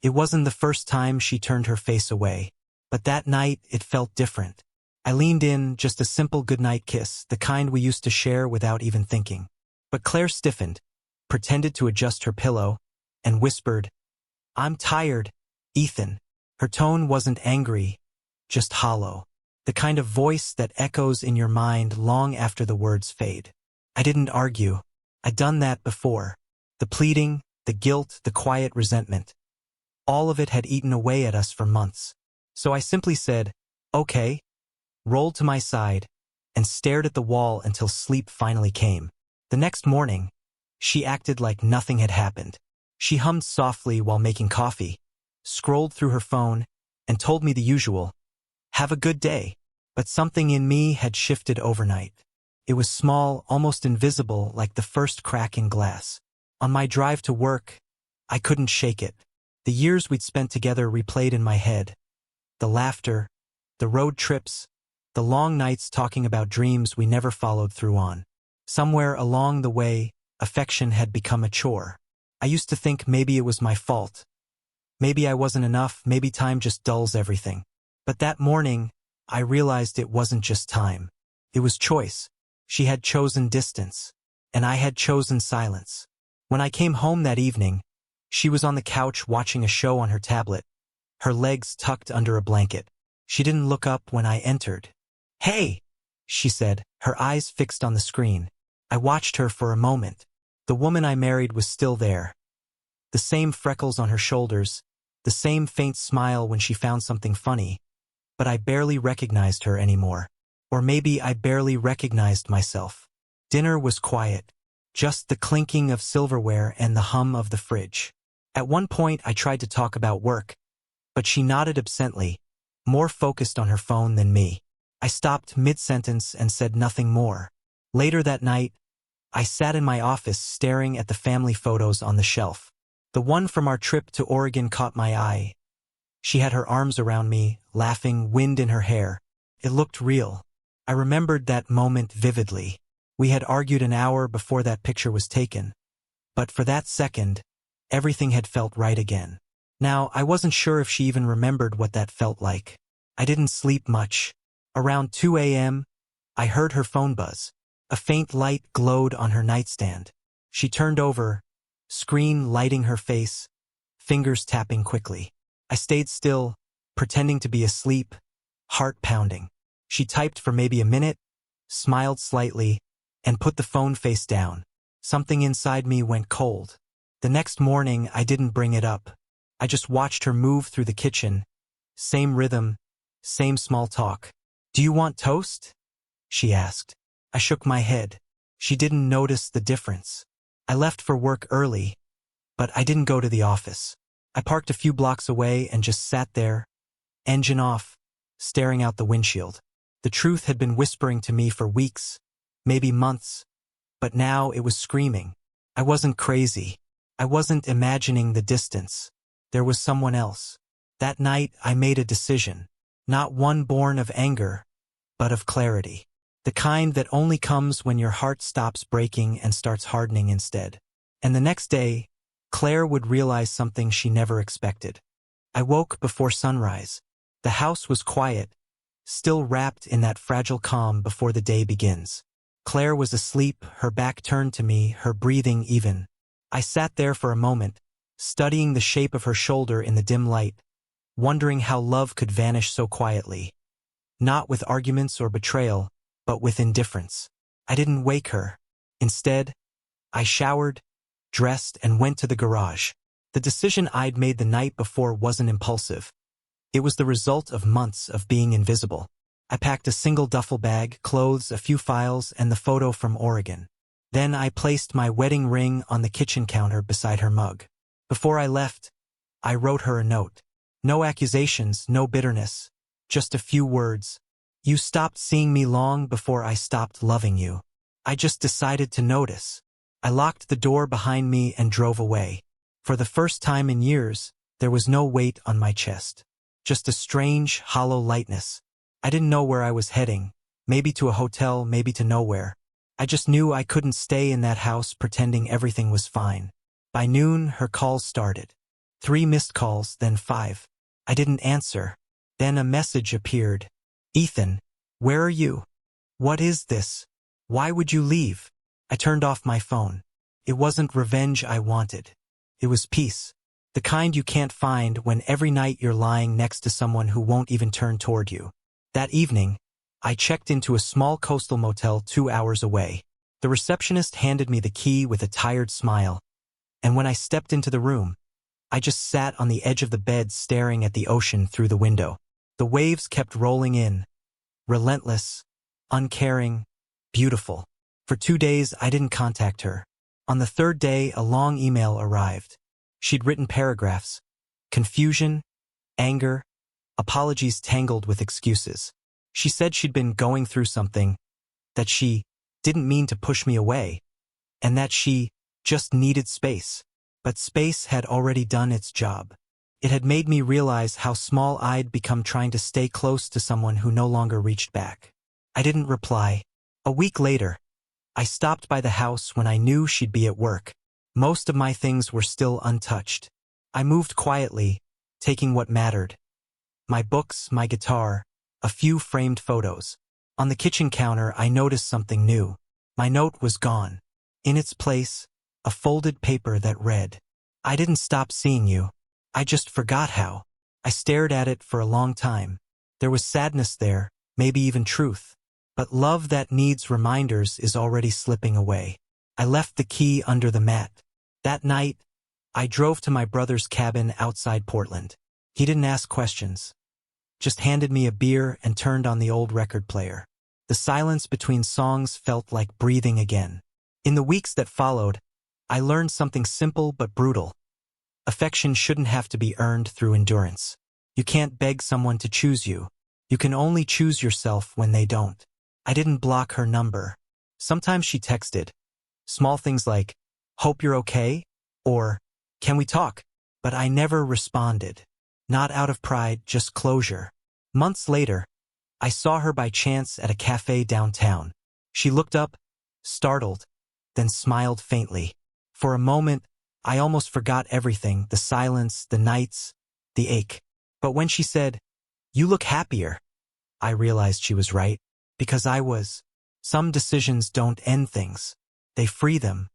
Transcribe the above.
It wasn't the first time she turned her face away, but that night it felt different. I leaned in, just a simple goodnight kiss, the kind we used to share without even thinking. But Claire stiffened, pretended to adjust her pillow, and whispered, "I'm tired, Ethan." Her tone wasn't angry, just hollow. The kind of voice that echoes in your mind long after the words fade. I didn't argue. I'd done that before. The pleading, the guilt, the quiet resentment. All of it had eaten away at us for months. So I simply said, "Okay," rolled to my side, and stared at the wall until sleep finally came. The next morning, she acted like nothing had happened. She hummed softly while making coffee, scrolled through her phone, and told me the usual, "Have a good day." But something in me had shifted overnight. It was small, almost invisible, like the first crack in glass. On my drive to work, I couldn't shake it. The years we'd spent together replayed in my head. The laughter, the road trips, the long nights talking about dreams we never followed through on. Somewhere along the way, affection had become a chore. I used to think maybe it was my fault. Maybe I wasn't enough, maybe time just dulls everything. But that morning, I realized it wasn't just time. It was choice. She had chosen distance, and I had chosen silence. When I came home that evening, she was on the couch watching a show on her tablet, her legs tucked under a blanket. She didn't look up when I entered. "Hey," she said, her eyes fixed on the screen. I watched her for a moment. The woman I married was still there. The same freckles on her shoulders, the same faint smile when she found something funny. But I barely recognized her anymore. Or maybe I barely recognized myself. Dinner was quiet, just the clinking of silverware and the hum of the fridge. At one point I tried to talk about work, but she nodded absently, more focused on her phone than me. I stopped mid-sentence and said nothing more. Later that night, I sat in my office staring at the family photos on the shelf. The one from our trip to Oregon caught my eye. She had her arms around me, laughing, wind in her hair. It looked real. I remembered that moment vividly. We had argued an hour before that picture was taken. But for that second, everything had felt right again. Now, I wasn't sure if she even remembered what that felt like. I didn't sleep much. Around 2 a.m., I heard her phone buzz. A faint light glowed on her nightstand. She turned over, screen lighting her face, fingers tapping quickly. I stayed still, pretending to be asleep, heart pounding. She typed for maybe a minute, smiled slightly, and put the phone face down. Something inside me went cold. The next morning, I didn't bring it up. I just watched her move through the kitchen. Same rhythm, same small talk. "Do you want toast?" she asked. I shook my head. She didn't notice the difference. I left for work early, but I didn't go to the office. I parked a few blocks away and just sat there, engine off, staring out the windshield. The truth had been whispering to me for weeks, maybe months, but now it was screaming. I wasn't crazy. I wasn't imagining the distance. There was someone else. That night, I made a decision, not one born of anger, but of clarity. The kind that only comes when your heart stops breaking and starts hardening instead. And the next day, Claire would realize something she never expected. I woke before sunrise. The house was quiet, still wrapped in that fragile calm before the day begins. Claire was asleep, her back turned to me, her breathing even. I sat there for a moment, studying the shape of her shoulder in the dim light, wondering how love could vanish so quietly. Not with arguments or betrayal, but with indifference. I didn't wake her. Instead, I showered, dressed, and went to the garage. The decision I'd made the night before wasn't impulsive. It was the result of months of being invisible. I packed a single duffel bag, clothes, a few files, and the photo from Oregon. Then I placed my wedding ring on the kitchen counter beside her mug. Before I left, I wrote her a note. No accusations, no bitterness, just a few words. "You stopped seeing me long before I stopped loving you. I just decided to notice." I locked the door behind me and drove away. For the first time in years, there was no weight on my chest. Just a strange, hollow lightness. I didn't know where I was heading, maybe to a hotel, maybe to nowhere. I just knew I couldn't stay in that house pretending everything was fine. By noon, her calls started. 3 missed calls, then 5. I didn't answer. Then a message appeared. Ethan, where are you? What is this? Why would you leave? I turned off my phone. It wasn't revenge I wanted. It was peace. The kind you can't find when every night you're lying next to someone who won't even turn toward you. That evening, I checked into a small coastal motel 2 hours away. The receptionist handed me the key with a tired smile, and when I stepped into the room, I just sat on the edge of the bed staring at the ocean through the window. The waves kept rolling in, relentless, uncaring, beautiful. For 2 days, I didn't contact her. On the 3rd day, a long email arrived. She'd written paragraphs, confusion, anger, apologies tangled with excuses. She said she'd been going through something, that she didn't mean to push me away, and that she just needed space. But space had already done its job. It had made me realize how small I'd become trying to stay close to someone who no longer reached back. I didn't reply. A week later, I stopped by the house when I knew she'd be at work. Most of my things were still untouched. I moved quietly, taking what mattered. My books, my guitar, a few framed photos. On the kitchen counter, I noticed something new. My note was gone. In its place, a folded paper that read, I didn't stop seeing you. I just forgot how. I stared at it for a long time. There was sadness there, maybe even truth. But love that needs reminders is already slipping away. I left the key under the mat. That night, I drove to my brother's cabin outside Portland. He didn't ask questions, just handed me a beer and turned on the old record player. The silence between songs felt like breathing again. In the weeks that followed, I learned something simple but brutal. Affection shouldn't have to be earned through endurance. You can't beg someone to choose you. You can only choose yourself when they don't. I didn't block her number. Sometimes she texted. Small things like, hope you're okay, or can we talk? But I never responded. Not out of pride, just closure. Months later, I saw her by chance at a cafe downtown. She looked up, startled, then smiled faintly. For a moment, I almost forgot everything, the silence, the nights, the ache. But when she said, you look happier, I realized she was right, because I was. Some decisions don't end things. They free them.